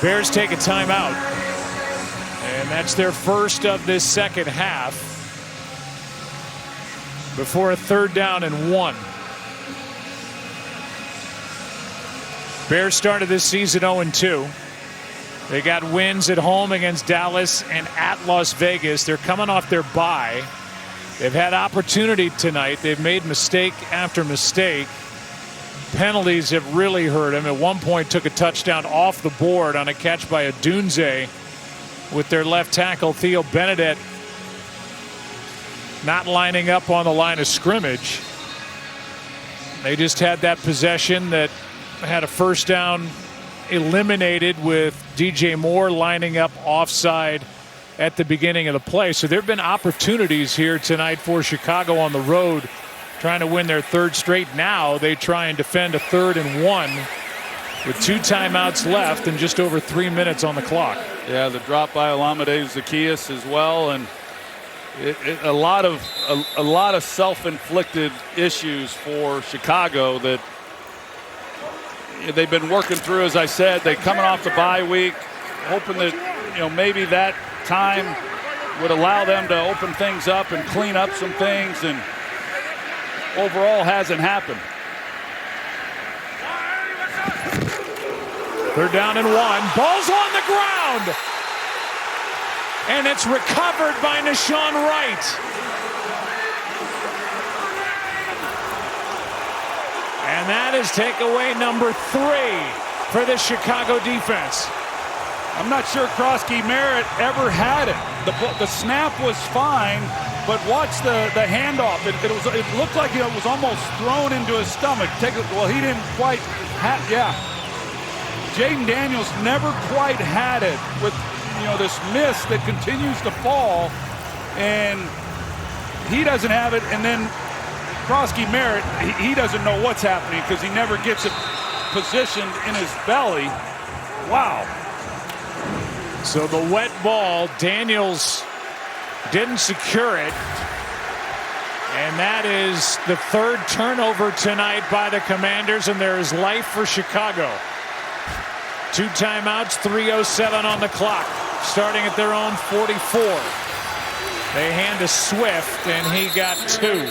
Bears take a timeout. And that's their first of this second half before a 3rd down and 1. Bears started this season 0-2. They got wins at home against Dallas and at Las Vegas. They're coming off their bye. They've had opportunity tonight. They've made mistake after mistake. Penalties have really hurt them. At one point took a touchdown off the board on a catch by Adunze with their left tackle Theo Benedette not lining up on the line of scrimmage. They just had that possession that had a first down eliminated with DJ Moore lining up offside at the beginning of the play. So there have been opportunities here tonight for Chicago on the road trying to win their 3rd straight. Now they try and defend a 3rd and 1 with 2 timeouts left and just over 3 minutes on the clock. Yeah, the drop by Olamide Zaccheaus as well, and a lot of self-inflicted issues for Chicago that they've been working through. As I said, they're coming off the bye week, hoping that maybe that time would allow them to open things up and clean up some things, and overall hasn't happened. 3rd down and 1. Ball's on the ground. And it's recovered by Nahshon Wright. And that is takeaway number 3 for the Chicago defense. I'm not sure Krosky Merritt ever had it. The snap was fine, but watch the handoff. It looked like it was almost thrown into his stomach. Well, he didn't quite have. Yeah, Jaden Daniels never quite had it with this miss that continues to fall, and he doesn't have it. And then Krosky Merritt, he doesn't know what's happening because he never gets it positioned in his belly. Wow. So the wet ball, Daniels didn't secure it. And that is the 3rd turnover tonight by the Commanders, and there is life for Chicago. 2 timeouts, 3:07 on the clock, starting at their own 44. They hand to Swift, and he got 2.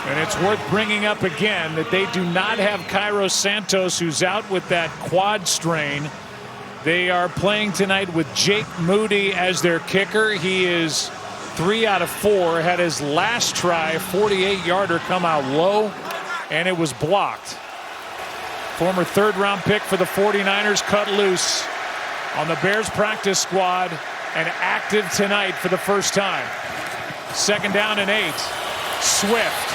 And it's worth bringing up again that they do not have Cairo Santos, who's out with that quad strain. They are playing tonight with Jake Moody as their kicker. He is 3 out of 4. Had his last try, 48-yarder, come out low, and it was blocked. Former 3rd-round pick for the 49ers cut loose on the Bears practice squad and active tonight for the first time. 2nd down and 8. Swift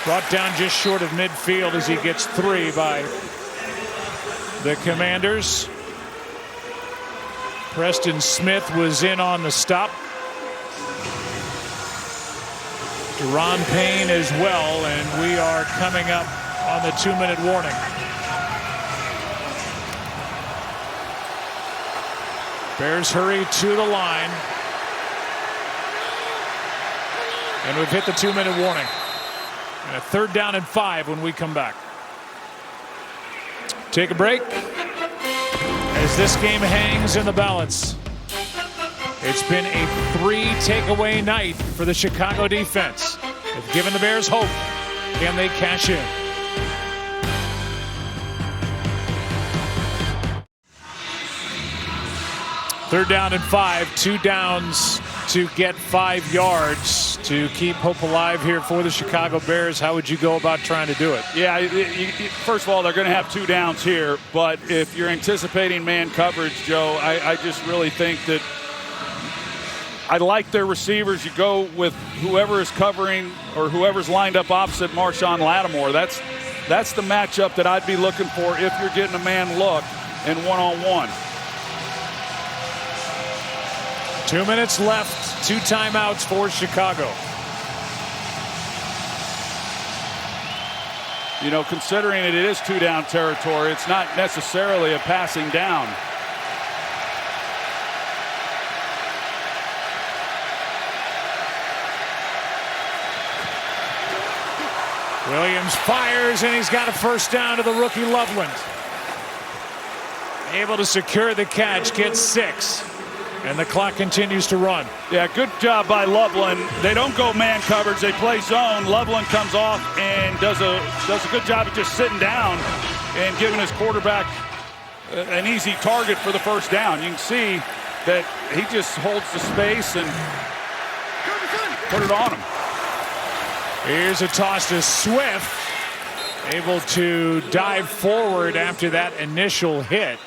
brought down just short of midfield as he gets 3 by the Commanders. Preston Smith was in on the stop. Deron Payne as well, and we are coming up on the 2-minute warning. Bears hurry to the line. And we've hit the 2-minute warning. And a 3rd down and 5 when we come back. Take a break as this game hangs in the balance. It's been a 3-takeaway night for the Chicago defense. They've given the Bears hope. Can they cash in? Third down and 5, 2 downs to get 5 yards to keep hope alive here for the Chicago Bears. How would you go about trying to do it? Yeah, first of all, they're going to have 2 downs here, but if you're anticipating man coverage, Joe, I just really think that I like their receivers. You go with whoever is covering or whoever's lined up opposite Marshawn Lattimore. That's the matchup that I'd be looking for if you're getting a man look in one-on-one. 2 minutes left, 2 timeouts for Chicago. You know, considering it is 2-down territory, it's not necessarily a passing down. Williams fires, and he's got a first down to the rookie Loveland. Able to secure the catch, gets 6. And the clock continues to run. Yeah, good job by Loveland. They don't go man coverage, they play zone. Loveland comes off and does a good job of just sitting down and giving his quarterback an easy target for the first down. You can see that he just holds the space and put it on him. Here's a toss to Swift. Able to dive forward after that initial hit.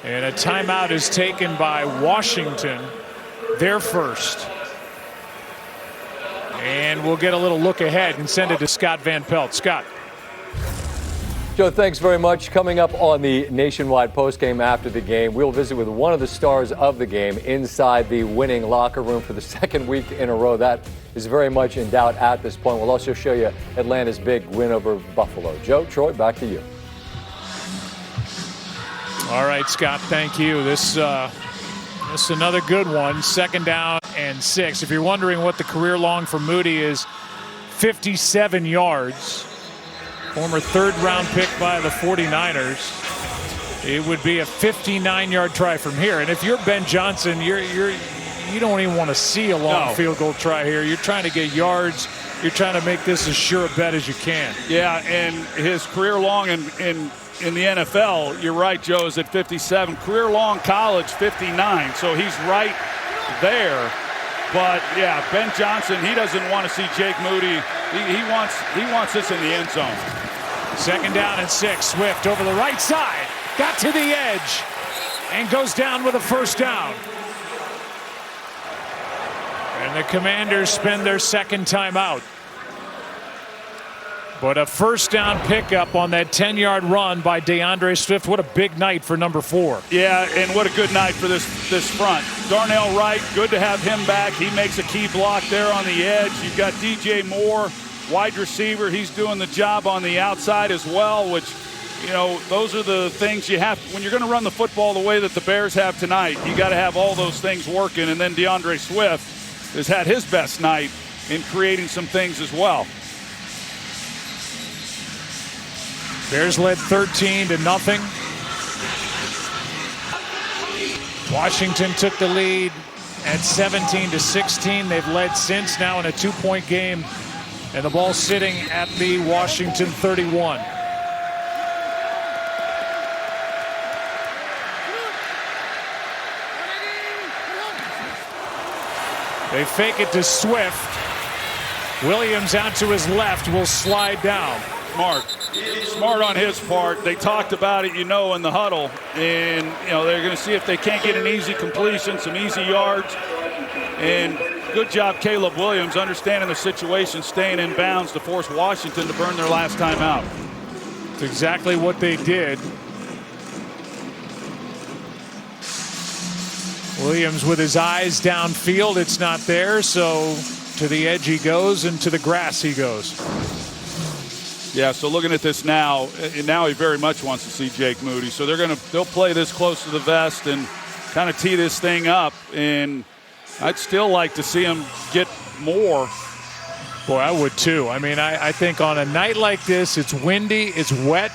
And a timeout is taken by Washington, their first. And we'll get a little look ahead and send it to Scott Van Pelt. Scott. Joe, thanks very much. Coming up on the Nationwide postgame after the game, we'll visit with one of the stars of the game inside the winning locker room for the second week in a row. That is very much in doubt at this point. We'll also show you Atlanta's big win over Buffalo. Joe, Troy, back to you. All right, Scott, thank you. This is another good one. 2nd down and 6. If you're wondering what the career long for Moody is, 57 yards. Former 3rd-round pick by the 49ers. It would be a 59-yard try from here. And if you're Ben Johnson, you don't even want to see a long field goal try here. You're trying to get yards. You're trying to make this as sure a bet as you can. Yeah, and his career long in the NFL, you're right, Joe, is at 57. Career long college, 59. So he's right there. But yeah, Ben Johnson, he doesn't want to see Jake Moody. He wants this in the end zone. 2nd down and 6. Swift over the right side, got to the edge, and goes down with a first down. And the Commanders spend their 2nd timeout. But a first down pickup on that 10-yard run by DeAndre Swift. What a big night for number 4. Yeah, and what a good night for this front. Darnell Wright, good to have him back. He makes a key block there on the edge. You've got DJ Moore, wide receiver. He's doing the job on the outside as well, which, you know, those are the things you have. When you're going to run the football the way that the Bears have tonight, you got to have all those things working. And then DeAndre Swift has had his best night in creating some things as well. Bears led 13-0. Washington took the lead at 17-16. They've led since, now in a 2-point game. And the ball sitting at the Washington 31. They fake it to Swift. Williams out to his left will slide down. Smart on his part. They talked about it, in the huddle. And, they're going to see if they can't get an easy completion, some easy yards. And good job, Caleb Williams, understanding the situation, staying in bounds to force Washington to burn their last time out. It's exactly what they did. Williams with his eyes downfield. It's not there, so to the edge he goes, and to the grass he goes. Yeah, so looking at this now, and now he very much wants to see Jake Moody. So they'll play this close to the vest and kind of tee this thing up. And I'd still like to see him get more. Boy, I would too. I mean, I think on a night like this, it's windy, it's wet.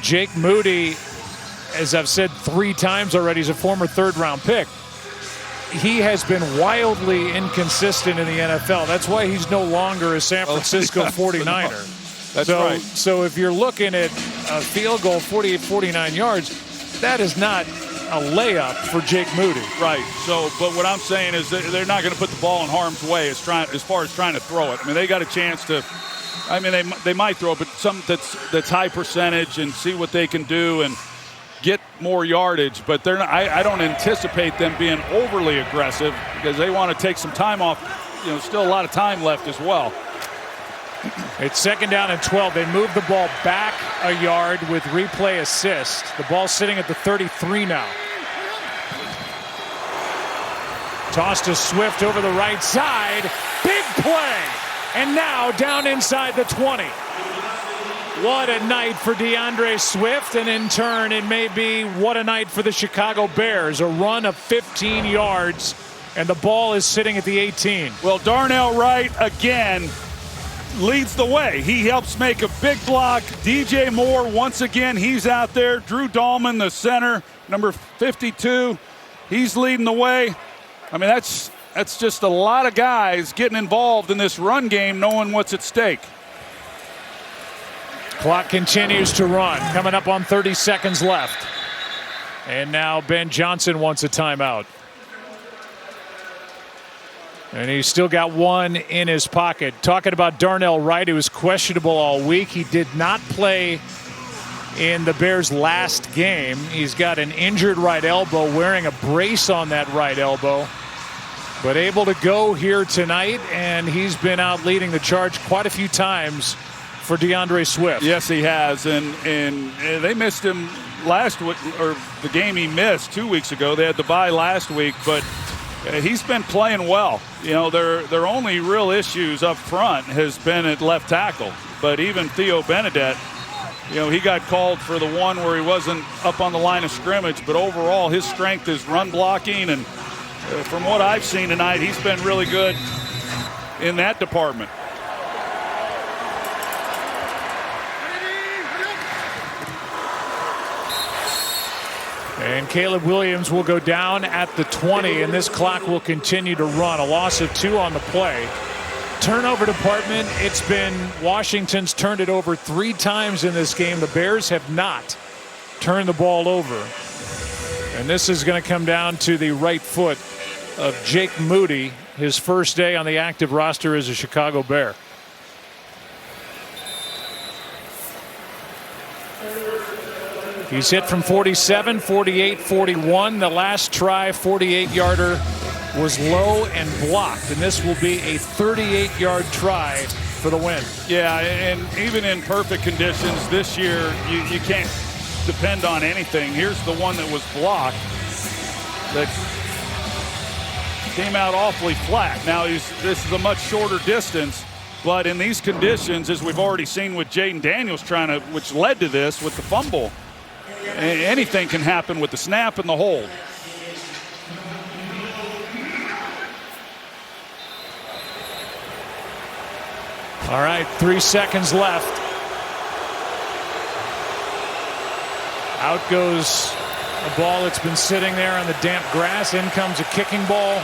Jake Moody, as I've said 3 times already, is a former 3rd-round pick. He has been wildly inconsistent in the NFL. That's why he's no longer a San Francisco 49er. That's right. So if you're looking at a field goal, 48, 49 yards, that is not a layup for Jake Moody. Right. So, but what I'm saying is that they're not going to put the ball in harm's way as far as trying to throw it. I mean, they got a chance to. I mean, they might throw it, but something that's high percentage and see what they can do and get more yardage. But they're not. I don't anticipate them being overly aggressive because they want to take some time off. Still a lot of time left as well. It's 2nd down and 12. They move the ball back a yard with replay assist. The ball sitting at the 33 now. Toss to Swift over the right side. Big play. And now down inside the 20. What a night for DeAndre Swift. And in turn, it may be what a night for the Chicago Bears. A run of 15 yards. And the ball is sitting at the 18. Well, Darnell Wright again leads the way. He helps make a big block. DJ Moore, once again, he's out there. Drew Dahlman, the center, number 52, he's leading the way. I mean, that's just a lot of guys getting involved in this run game, knowing what's at stake. Clock continues to run, coming up on 30 seconds left. And now Ben Johnson wants a timeout. And he's still got one in his pocket. Talking about Darnell Wright, who was questionable all week. He did not play in the Bears' last game. He's got an injured right elbow, wearing a brace on that right elbow. But able to go here tonight, and he's been out leading the charge quite a few times for DeAndre Swift. Yes, he has, and they missed him last week, or the game he missed 2 weeks ago. They had the bye last week, but he's been playing well. You know, their only real issues up front has been at left tackle. But even Theo Benedette, you know, he got called for the one where he wasn't up on the line of scrimmage. But overall, his strength is run blocking, and from what I've seen tonight, he's been really good in that department. And Caleb Williams will go down at the 20, and this clock will continue to run. A loss of 2 on the play. Turnover department, it's been Washington's turned it over 3 times in this game. The Bears have not turned the ball over. And this is going to come down to the right foot of Jake Moody, his first day on the active roster as a Chicago Bear. He's hit from 47, 48, 41. The last try, 48-yarder, was low and blocked. And this will be a 38-yard try for the win. Yeah, and even in perfect conditions this year, you can't depend on anything. Here's the one that was blocked that came out awfully flat. Now, this is a much shorter distance, but in these conditions, as we've already seen with Jaden Daniels which led to this with the fumble, anything can happen with the snap and the hold. All right, 3 seconds left. Out goes a ball that's been sitting there on the damp grass. In comes a kicking ball.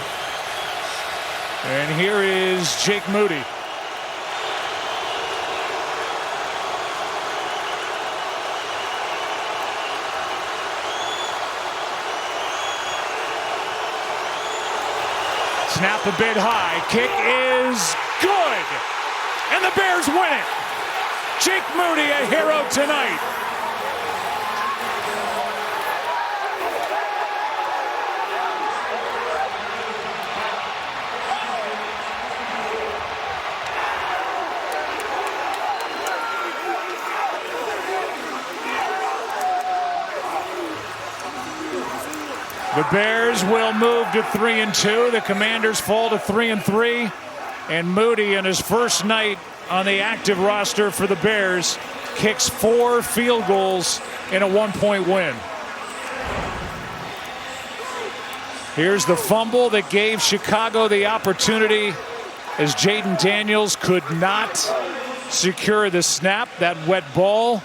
And here is Jake Moody. Snap a bit high. Kick is good. And the Bears win it. Jake Moody, a hero tonight. The Bears will move to 3-2. The Commanders fall to 3-3. And Moody, in his first night on the active roster for the Bears, kicks 4 field goals in a 1-point win. Here's the fumble that gave Chicago the opportunity, as Jaden Daniels could not secure the snap, that wet ball.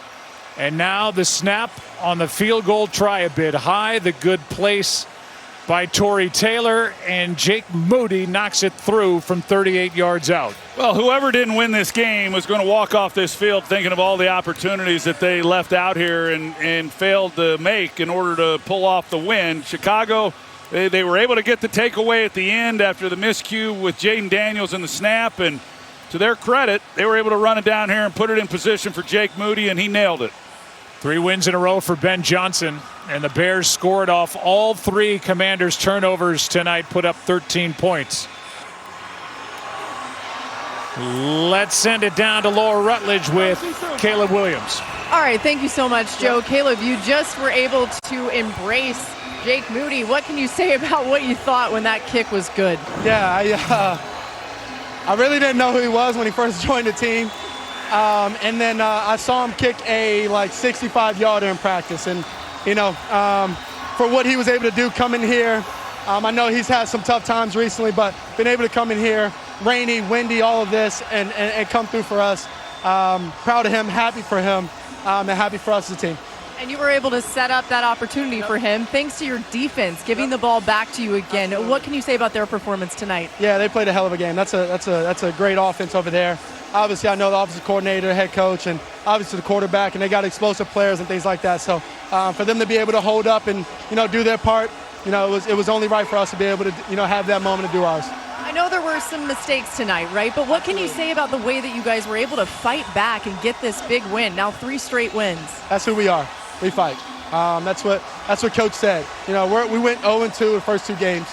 And now the snap on the field goal try, a bit high. The good place by Torrey Taylor, and Jake Moody knocks it through from 38 yards out. Well, whoever didn't win this game was going to walk off this field thinking of all the opportunities that they left out here and failed to make in order to pull off the win. Chicago, they were able to get the takeaway at the end after the miscue with Jaden Daniels in the snap, and to their credit, they were able to run it down here and put it in position for Jake Moody, and he nailed it. 3 wins in a row for Ben Johnson, and the Bears scored off all 3 Commanders turnovers tonight, put up 13 points. Let's send it down to Laura Rutledge with Caleb Williams. All right, thank you so much, Joe. Caleb, you just were able to embrace Jake Moody. What can you say about what you thought when that kick was good? Yeah, I really didn't know who he was when he first joined the team. And then I saw him kick a 65-yarder in practice. And, you know, for what he was able to do coming here, I know he's had some tough times recently, but been able to come in here rainy, windy, all of this, and come through for us. Proud of him, happy for him, and happy for us as a team. And you were able to set up that opportunity for him thanks to your defense, giving the ball back to you again. Absolutely. What can you say about their performance tonight? Yeah, they played a hell of a game. That's a great offense over there. Obviously, I know the offensive coordinator, head coach, and obviously the quarterback, and they got explosive players and things like that. So for them to be able to hold up and do their part, it was only right for us to be able to have that moment to do ours. I know there were some mistakes tonight, right? But what can you say about the way that you guys were able to fight back and get this big win? Now 3 straight wins. That's who we are. We fight. That's what Coach said. We went 0-2 the first 2 games.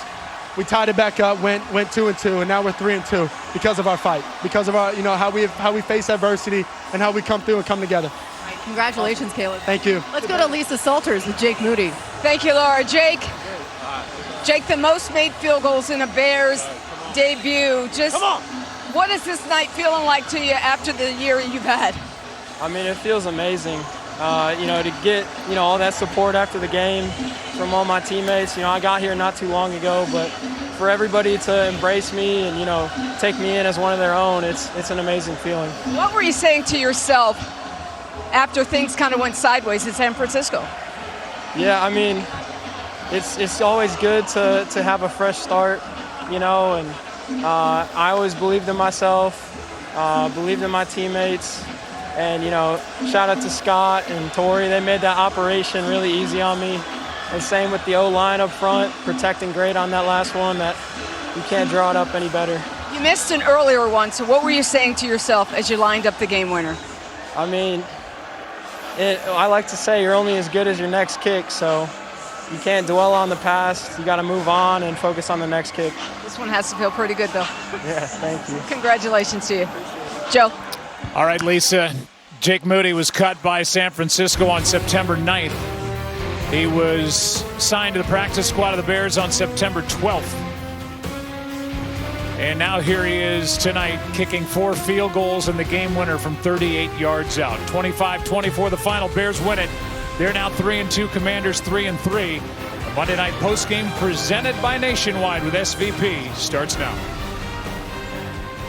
We tied it back up, went 2-2, and now we're 3-2 because of our fight, because of our how we face adversity and how we come through and come together. All right, congratulations, Caleb. Thank you. Let's go to Lisa Salters with Jake Moody. Thank you, Laura. Jake, the most made field goals in a Bears debut. What is this night feeling like to you after the year you've had? I mean, it feels amazing. To get, all that support after the game from all my teammates. I got here not too long ago, but for everybody to embrace me and, take me in as one of their own, it's an amazing feeling. What were you saying to yourself after things kind of went sideways in San Francisco? Yeah, I mean, it's always good to have a fresh start, and I always believed in myself, believed in my teammates. And, shout out to Scott and Tori. They made that operation really easy on me. And same with the O-line up front, protecting great on that last one. That you can't draw it up any better. You missed an earlier one, so what were you saying to yourself as you lined up the game winner? I mean, I like to say you're only as good as your next kick, so you can't dwell on the past. You got to move on and focus on the next kick. This one has to feel pretty good, though. Yeah, thank you. Congratulations to you. Joe. All right, Lisa. Jake Moody was cut by San Francisco on September 9th. He was signed to the practice squad of the Bears on September 12th. And now here he is tonight, kicking 4 field goals and the game winner from 38 yards out. 25-24, the final. Bears win it. They're now 3-2. Commanders 3-3. The Monday Night Postgame presented by Nationwide with SVP starts now.